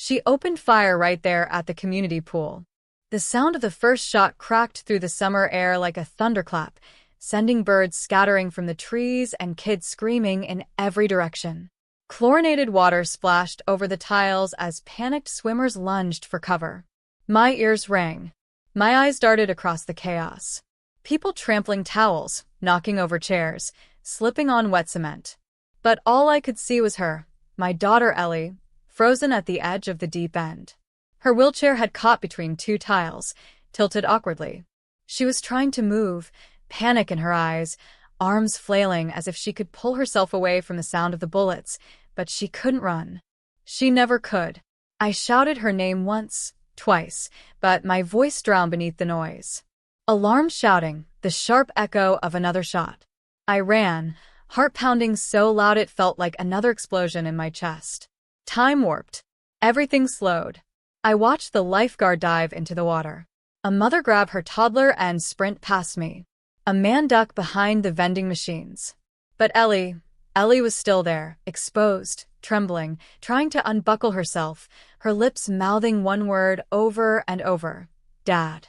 She opened fire right there at the community pool. The sound of the first shot cracked through the summer air like a thunderclap, sending birds scattering from the trees and kids screaming in every direction. Chlorinated water splashed over the tiles as panicked swimmers lunged for cover. My ears rang. My eyes darted across the chaos. People trampling towels, knocking over chairs, slipping on wet cement. But all I could see was her, my daughter Ellie, frozen at the edge of the deep end. Her wheelchair had caught between two tiles, tilted awkwardly. She was trying to move, panic in her eyes, arms flailing as if she could pull herself away from the sound of the bullets, but she couldn't run. She never could. I shouted her name once, twice, but my voice drowned beneath the noise. Alarm shouting, the sharp echo of another shot. I ran, heart pounding so loud it felt like another explosion in my chest. Time warped. Everything slowed. I watched the lifeguard dive into the water. A mother grab her toddler and sprint past me. A man duck behind the vending machines. But Ellie was still there, exposed, trembling, trying to unbuckle herself, her lips mouthing one word over and over, Dad.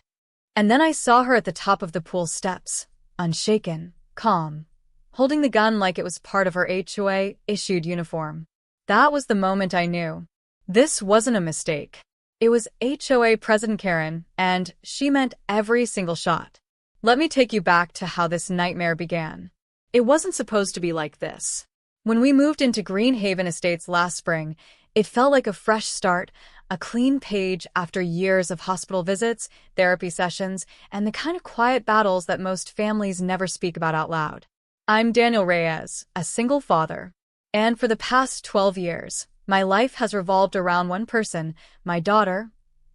And then I saw her at the top of the pool steps, unshaken, calm, holding the gun like it was part of her HOA-issued uniform. That was the moment I knew. This wasn't a mistake. It was HOA President Karen, and she meant every single shot. Let me take you back to how this nightmare began. It wasn't supposed to be like this. When we moved into Green Haven Estates last spring, it felt like a fresh start, a clean page after years of hospital visits, therapy sessions, and the kind of quiet battles that most families never speak about out loud. I'm Daniel Reyes, a single father. And for the past 12 years, my life has revolved around one person, my daughter,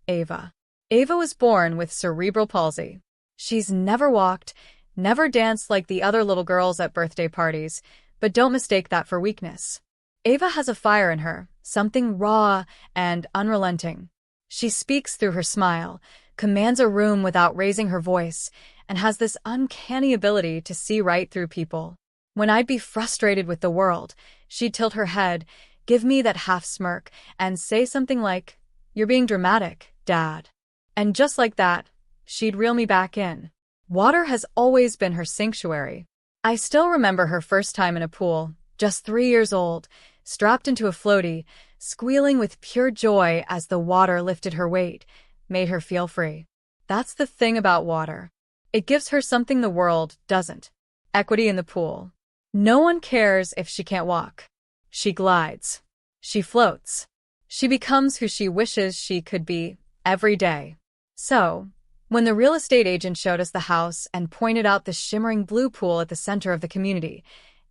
Ava. Ava was born with cerebral palsy. She's never walked, never danced like the other little girls at birthday parties, but don't mistake that for weakness. Ava has a fire in her, something raw and unrelenting. She speaks through her smile, commands a room without raising her voice, and has this uncanny ability to see right through people. When I'd be frustrated with the world, she'd tilt her head, give me that half smirk, and say something like, "You're being dramatic, Dad." And just like that, she'd reel me back in. Water has always been her sanctuary. I still remember her first time in a pool, just 3 years old, strapped into a floaty, squealing with pure joy as the water lifted her weight, made her feel free. That's the thing about water. It gives her something the world doesn't. Equity in the pool. No one cares if she can't walk. She glides. She floats. She becomes who she wishes she could be every day. So, when the real estate agent showed us the house and pointed out the shimmering blue pool at the center of the community,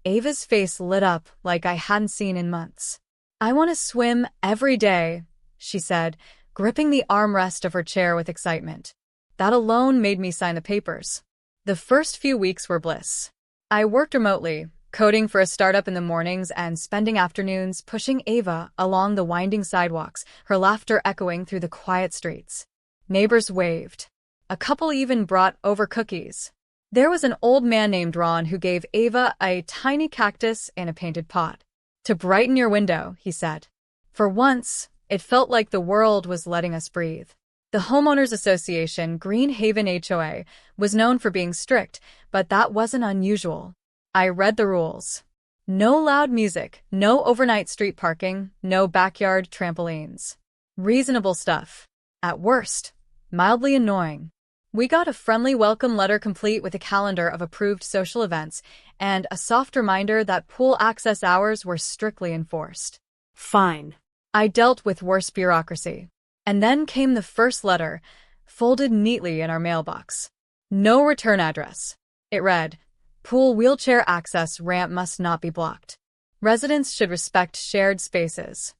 Ava's face lit up like I hadn't seen in months. "I want to swim every day," she said, gripping the armrest of her chair with excitement. That alone made me sign the papers. The first few weeks were bliss. I worked remotely, coding for a startup in the mornings and spending afternoons pushing Ava along the winding sidewalks, her laughter echoing through the quiet streets. Neighbors waved. A couple even brought over cookies. There was an old man named Ron who gave Ava a tiny cactus in a painted pot. "To brighten your window," he said. For once, it felt like the world was letting us breathe. The Homeowners Association, Green Haven HOA, was known for being strict, but that wasn't unusual. I read the rules. No loud music, no overnight street parking, no backyard trampolines. Reasonable stuff. At worst, mildly annoying. We got a friendly welcome letter complete with a calendar of approved social events and a soft reminder that pool access hours were strictly enforced. Fine. I dealt with worse bureaucracy. And then came the first letter, folded neatly in our mailbox. No return address. It read, "Pool wheelchair access ramp must not be blocked. Residents should respect shared spaces."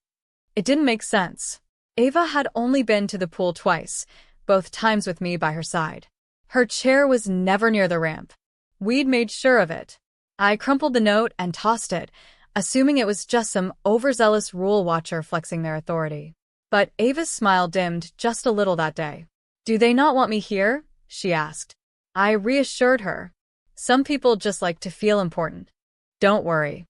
It didn't make sense. Ava had only been to the pool twice, both times with me by her side. Her chair was never near the ramp. We'd made sure of it. I crumpled the note and tossed it, assuming it was just some overzealous rule watcher flexing their authority. But Ava's smile dimmed just a little that day. "Do they not want me here?" she asked. I reassured her. "Some people just like to feel important. Don't worry."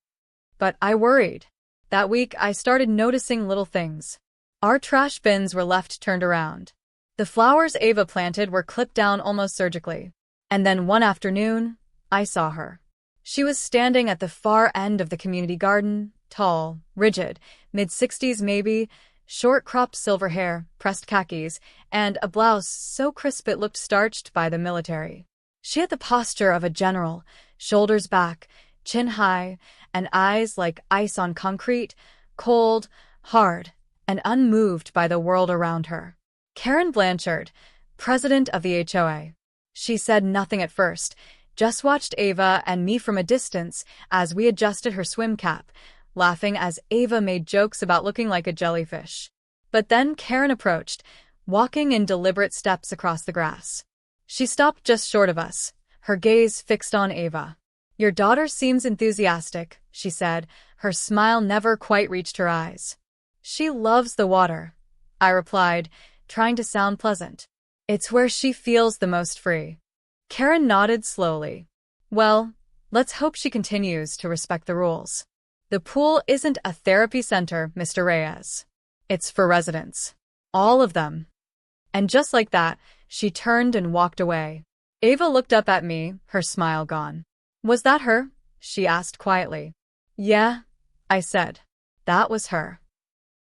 But I worried. That week, I started noticing little things. Our trash bins were left turned around. The flowers Ava planted were clipped down almost surgically. And then one afternoon, I saw her. She was standing at the far end of the community garden, tall, rigid, mid-60s maybe, short-cropped silver hair, pressed khakis, and a blouse so crisp it looked starched by the military. She had the posture of a general, shoulders back, chin high, and eyes like ice on concrete, cold, hard, and unmoved by the world around her. Karen Blanchard, president of the HOA. She said nothing at first, just watched Ava and me from a distance as we adjusted her swim cap, laughing as Ava made jokes about looking like a jellyfish. But then Karen approached, walking in deliberate steps across the grass. She stopped just short of us, her gaze fixed on Ava. "Your daughter seems enthusiastic," she said. Her smile never quite reached her eyes. "She loves the water," I replied, trying to sound pleasant. "It's where she feels the most free." Karen nodded slowly. "Well, let's hope she continues to respect the rules. The pool isn't a therapy center, Mr. Reyes. It's for residents. All of them." And just like that, she turned and walked away. Ava looked up at me, her smile gone. "Was that her?" she asked quietly. "Yeah," I said. "That was her."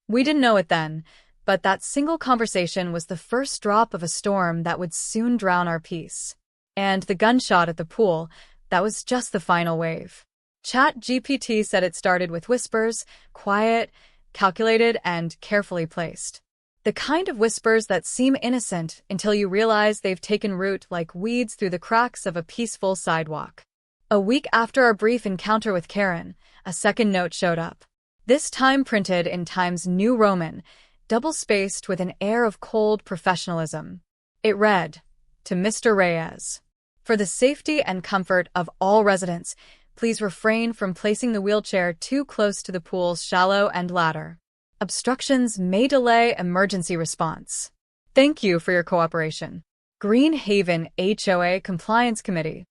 We didn't know it then, but that single conversation was the first drop of a storm that would soon drown our peace. And the gunshot at the pool, that was just the final wave. ChatGPT said it started with whispers, quiet, calculated, and carefully placed. The kind of whispers that seem innocent until you realize they've taken root like weeds through the cracks of a peaceful sidewalk. A week after our brief encounter with Karen, a second note showed up. This time printed in Times New Roman, double-spaced with an air of cold professionalism. It read, "To Mr. Reyes. For the safety and comfort of all residents, please refrain from placing the wheelchair too close to the pool's shallow end ladder. Obstructions may delay emergency response. Thank you for your cooperation. Green Haven HOA Compliance Committee."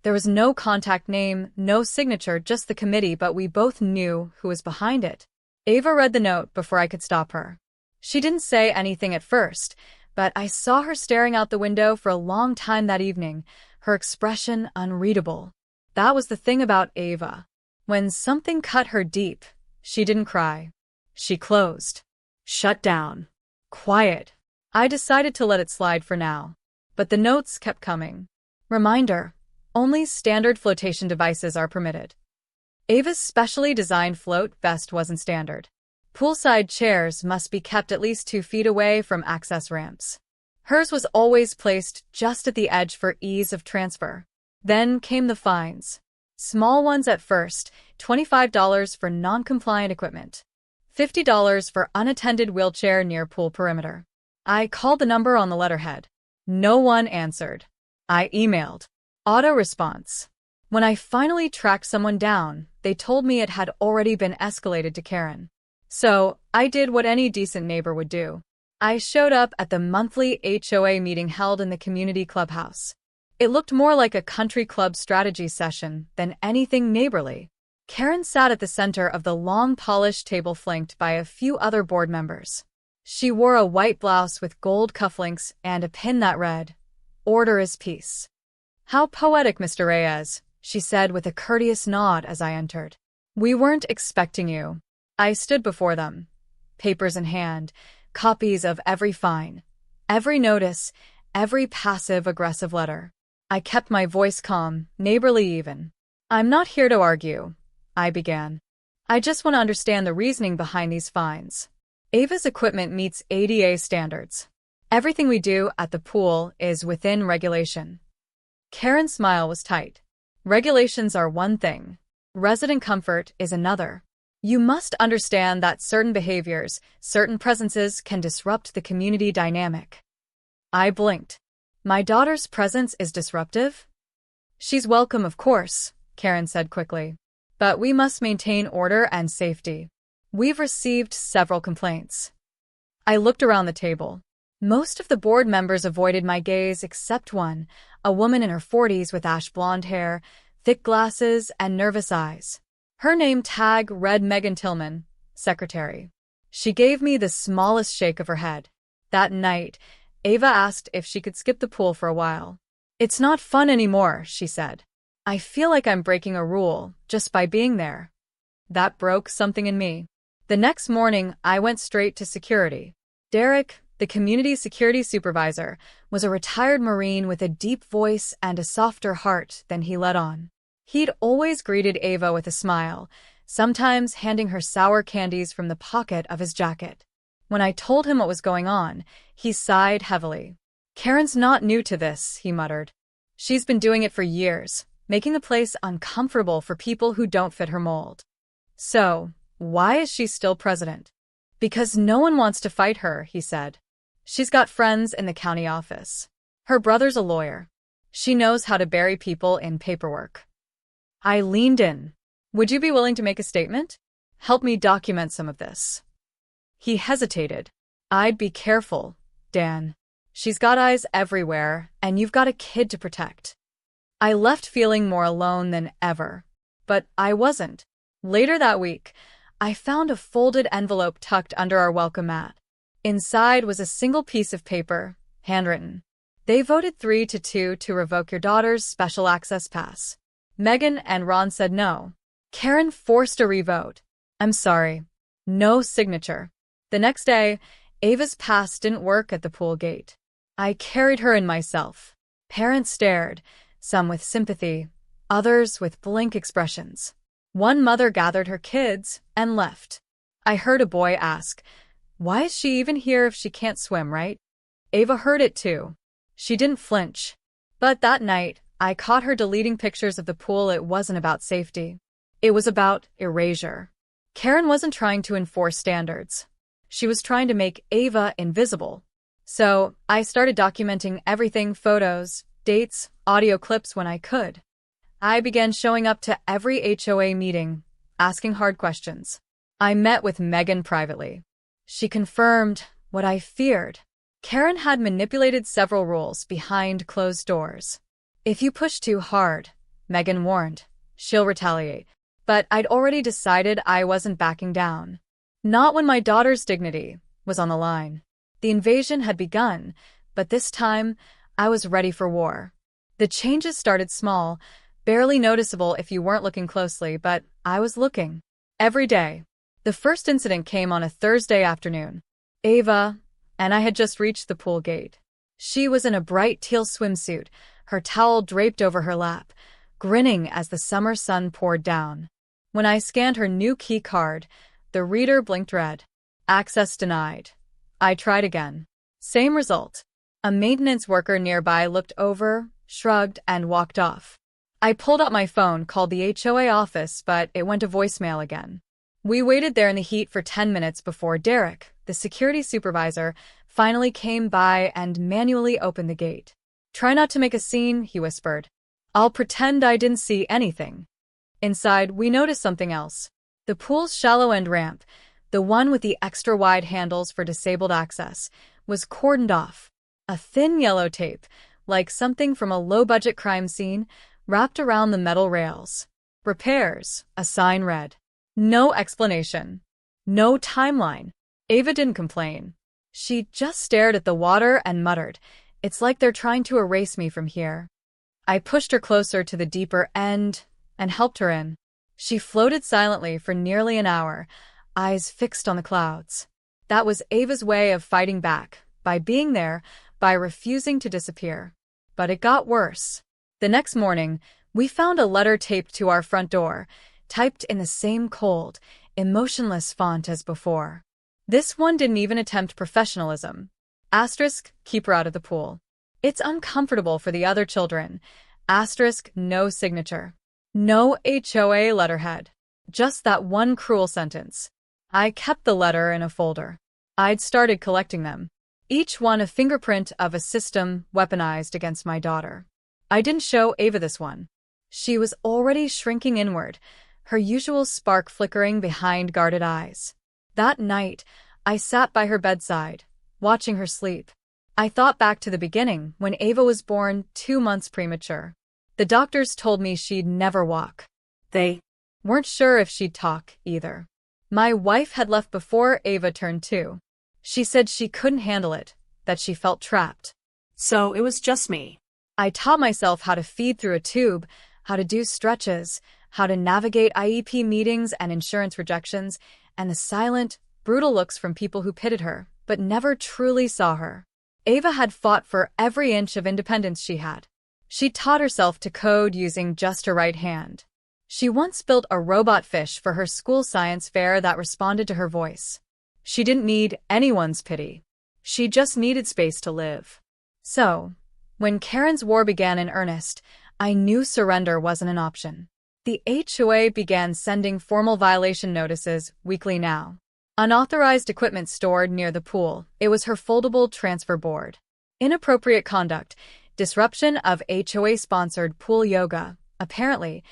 There was no contact name, no signature, just the committee, but we both knew who was behind it. Ava read the note before I could stop her. She didn't say anything at first, but I saw her staring out the window for a long time that evening, her expression unreadable. That was the thing about Ava. When something cut her deep, she didn't cry. She closed. Shut down. Quiet. I decided to let it slide for now. But the notes kept coming. Reminder: only standard flotation devices are permitted. Ava's specially designed float vest wasn't standard. Poolside chairs must be kept at least 2 feet away from access ramps. Hers was always placed just at the edge for ease of transfer. Then came the fines. Small ones at first, $25 for non-compliant equipment. $50 for unattended wheelchair near pool perimeter. I called the number on the letterhead. No one answered. I emailed. Auto response. When I finally tracked someone down, they told me it had already been escalated to Karen. So, I did what any decent neighbor would do. I showed up at the monthly HOA meeting held in the community clubhouse. It looked more like a country club strategy session than anything neighborly. Karen sat at the center of the long polished table flanked by a few other board members. She wore a white blouse with gold cufflinks and a pin that read, "Order is peace." "How poetic, Mr. Reyes," she said with a courteous nod as I entered. "We weren't expecting you." I stood before them, papers in hand, copies of every fine, every notice, every passive-aggressive letter. I kept my voice calm, neighborly even. "I'm not here to argue," I began. "I just want to understand the reasoning behind these fines. Ava's equipment meets ADA standards. Everything we do at the pool is within regulation." Karen's smile was tight. "Regulations are one thing. Resident comfort is another. You must understand that certain behaviors, certain presences can disrupt the community dynamic." I blinked. "My daughter's presence is disruptive?" "She's welcome, of course," Karen said quickly. "But we must maintain order and safety. We've received several complaints." I looked around the table. Most of the board members avoided my gaze except one, a woman in her 40s with ash blonde hair, thick glasses, and nervous eyes. Her name tag read Megan Tillman, secretary. She gave me the smallest shake of her head. That night, Ava asked if she could skip the pool for a while. "It's not fun anymore," she said. "I feel like I'm breaking a rule just by being there." That broke something in me. The next morning, I went straight to security. Derek, the community security supervisor, was a retired Marine with a deep voice and a softer heart than he let on. He'd always greeted Ava with a smile, sometimes handing her sour candies from the pocket of his jacket. When I told him what was going on, he sighed heavily. "Karen's not new to this," he muttered. "She's been doing it for years, making the place uncomfortable for people who don't fit her mold." "So, why is she still president?" "Because no one wants to fight her," he said. "She's got friends in the county office. Her brother's a lawyer. She knows how to bury people in paperwork." I leaned in. "Would you be willing to make a statement? Help me document some of this." He hesitated. "I'd be careful, Dan. She's got eyes everywhere, and you've got a kid to protect." I left feeling more alone than ever. But I wasn't. Later that week, I found a folded envelope tucked under our welcome mat. Inside was a single piece of paper, handwritten. "They voted 3-2 to revoke your daughter's special access pass. Megan and Ron said no. Karen forced a revote. I'm sorry. No signature." The next day, Ava's pass didn't work at the pool gate. I carried her in myself. Parents stared, some with sympathy, others with blank expressions. One mother gathered her kids and left. I heard a boy ask, "Why is she even here if she can't swim, right?" Ava heard it too. She didn't flinch. But that night, I caught her deleting pictures of the pool. It wasn't about safety. It was about erasure. Karen wasn't trying to enforce standards. She was trying to make Ava invisible. So I started documenting everything: photos, dates, audio clips when I could. I began showing up to every HOA meeting, asking hard questions. I met with Megan privately. She confirmed what I feared. Karen had manipulated several rules behind closed doors. "If you push too hard," Megan warned, "she'll retaliate." But I'd already decided I wasn't backing down. Not when my daughter's dignity was on the line. The invasion had begun, but this time I was ready for war. The changes started small, barely noticeable if you weren't looking closely, but I was looking. Every day. The first incident came on a Thursday afternoon. Ava and I had just reached the pool gate. She was in a bright teal swimsuit, her towel draped over her lap, grinning as the summer sun poured down. When I scanned her new key card, the reader blinked red. Access denied. I tried again. Same result. A maintenance worker nearby looked over, shrugged, and walked off. I pulled out my phone, called the HOA office, but it went to voicemail again. We waited there in the heat for 10 minutes before Derek, the security supervisor, finally came by and manually opened the gate. "Try not to make a scene," he whispered. "I'll pretend I didn't see anything." Inside, we noticed something else. The pool's shallow end ramp, the one with the extra wide handles for disabled access, was cordoned off. A thin yellow tape, like something from a low-budget crime scene, wrapped around the metal rails. "Repairs," a sign read. No explanation. No timeline. Ava didn't complain. She just stared at the water and muttered, "It's like they're trying to erase me from here." I pushed her closer to the deeper end and helped her in. She floated silently for nearly an hour, eyes fixed on the clouds. That was Ava's way of fighting back, by being there, by refusing to disappear. But it got worse. The next morning, we found a letter taped to our front door, typed in the same cold, emotionless font as before. This one didn't even attempt professionalism. Asterisk, keep her out of the pool. It's uncomfortable for the other children. Asterisk, no signature. No HOA letterhead. Just that one cruel sentence. I kept the letter in a folder. I'd started collecting them. Each one a fingerprint of a system weaponized against my daughter. I didn't show Ava this one. She was already shrinking inward, her usual spark flickering behind guarded eyes. That night, I sat by her bedside, watching her sleep. I thought back to the beginning, when Ava was born 2 months premature. The doctors told me she'd never walk. They weren't sure if she'd talk, either. My wife had left before Ava turned 2. She said she couldn't handle it, that she felt trapped. So it was just me. I taught myself how to feed through a tube, how to do stretches, how to navigate IEP meetings and insurance rejections, and the silent, brutal looks from people who pitied her, but never truly saw her. Ava had fought for every inch of independence she had. She taught herself to code using just her right hand. She once built a robot fish for her school science fair that responded to her voice. She didn't need anyone's pity. She just needed space to live. So, when Karen's war began in earnest, I knew surrender wasn't an option. The HOA began sending formal violation notices weekly now. Unauthorized equipment stored near the pool. It was her foldable transfer board. Inappropriate conduct. Disruption of HOA-sponsored pool yoga. Apparently,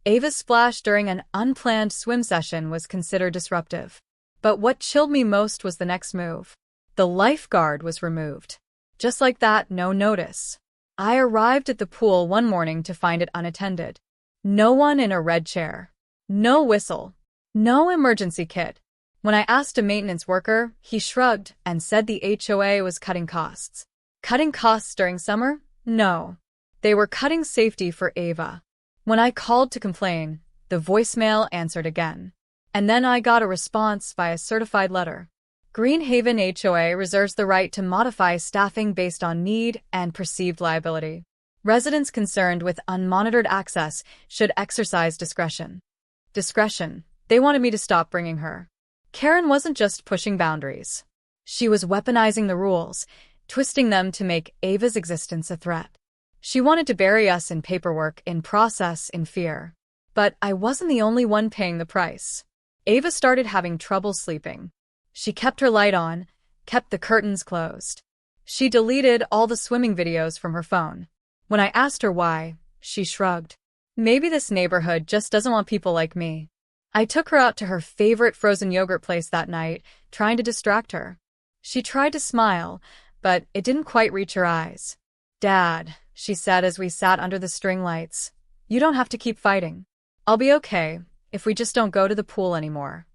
Ava's splash during an unplanned swim session was considered disruptive. But what chilled me most was the next move. The lifeguard was removed. Just like that, no notice. I arrived at the pool one morning to find it unattended. No one in a red chair. No whistle. No emergency kit. When I asked a maintenance worker, he shrugged and said the HOA was cutting costs. Cutting costs during summer? No. They were cutting safety for Ava. When I called to complain, the voicemail answered again. And then I got a response via certified letter. Greenhaven HOA reserves the right to modify staffing based on need and perceived liability. Residents concerned with unmonitored access should exercise discretion. Discretion. They wanted me to stop bringing her. Karen wasn't just pushing boundaries. She was weaponizing the rules, twisting them to make Ava's existence a threat. She wanted to bury us in paperwork, in process, in fear. But I wasn't the only one paying the price. Ava started having trouble sleeping. She kept her light on, kept the curtains closed. She deleted all the swimming videos from her phone. When I asked her why, she shrugged. Maybe this neighborhood just doesn't want people like me. I took her out to her favorite frozen yogurt place that night, trying to distract her. She tried to smile, but it didn't quite reach her eyes. "Dad," she said as we sat under the string lights, "you don't have to keep fighting. I'll be okay if we just don't go to the pool anymore."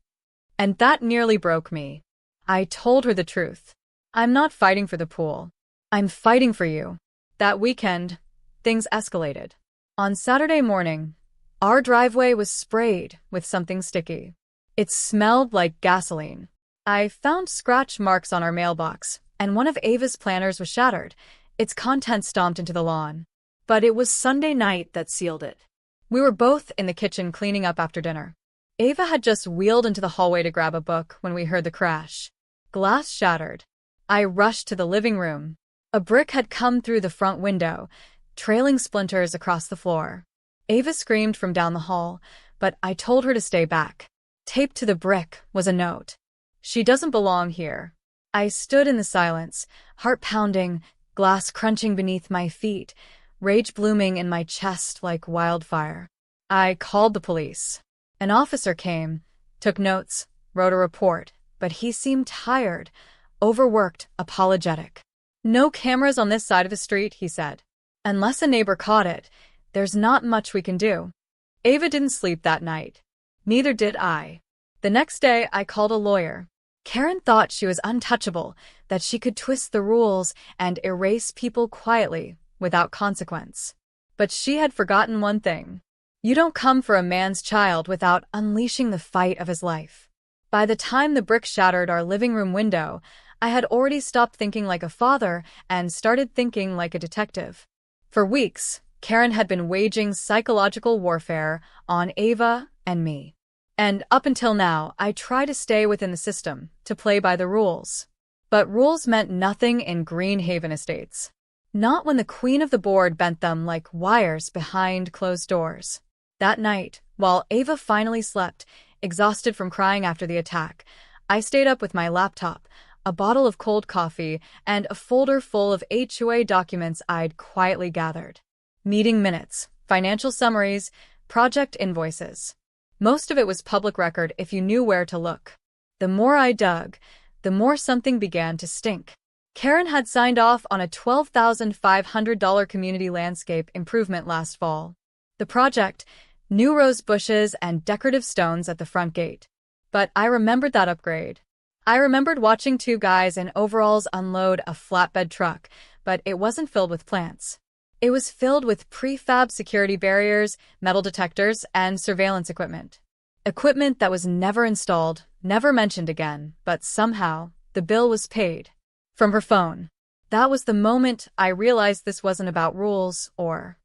And that nearly broke me. I told her the truth. I'm not fighting for the pool. I'm fighting for you. That weekend, things escalated. On Saturday morning, our driveway was sprayed with something sticky. It smelled like gasoline. I found scratch marks on our mailbox, and one of Ava's planners was shattered, its contents stomped into the lawn. But it was Sunday night that sealed it. We were both in the kitchen cleaning up after dinner. Ava had just wheeled into the hallway to grab a book when we heard the crash. Glass shattered. I rushed to the living room. A brick had come through the front window, trailing splinters across the floor. Ava screamed from down the hall, but I told her to stay back. Taped to the brick was a note. "She doesn't belong here." I stood in the silence, heart pounding, glass crunching beneath my feet, rage blooming in my chest like wildfire. I called the police. An officer came, took notes, wrote a report, but he seemed tired, overworked, apologetic. "No cameras on this side of the street," he said. "Unless a neighbor caught it, there's not much we can do." Ava didn't sleep that night. Neither did I. The next day, I called a lawyer. Karen thought she was untouchable, that she could twist the rules and erase people quietly, without consequence. But she had forgotten one thing. You don't come for a man's child without unleashing the fight of his life. By the time the brick shattered our living room window, I had already stopped thinking like a father and started thinking like a detective. For weeks, Karen had been waging psychological warfare on Ava and me. And up until now, I try to stay within the system, to play by the rules. But rules meant nothing in Greenhaven Estates. Not when the queen of the board bent them like wires behind closed doors. That night, while Ava finally slept, exhausted from crying after the attack, I stayed up with my laptop, a bottle of cold coffee, and a folder full of HOA documents I'd quietly gathered. Meeting minutes, financial summaries, project invoices. Most of it was public record if you knew where to look. The more I dug, the more something began to stink. Karen had signed off on a $12,500 community landscape improvement last fall. The project, new rose bushes and decorative stones at the front gate. But I remembered that upgrade. I remembered watching two guys in overalls unload a flatbed truck, but it wasn't filled with plants. It was filled with prefab security barriers, metal detectors, and surveillance equipment. Equipment that was never installed, never mentioned again, but somehow, the bill was paid. From her phone. That was the moment I realized this wasn't about rules or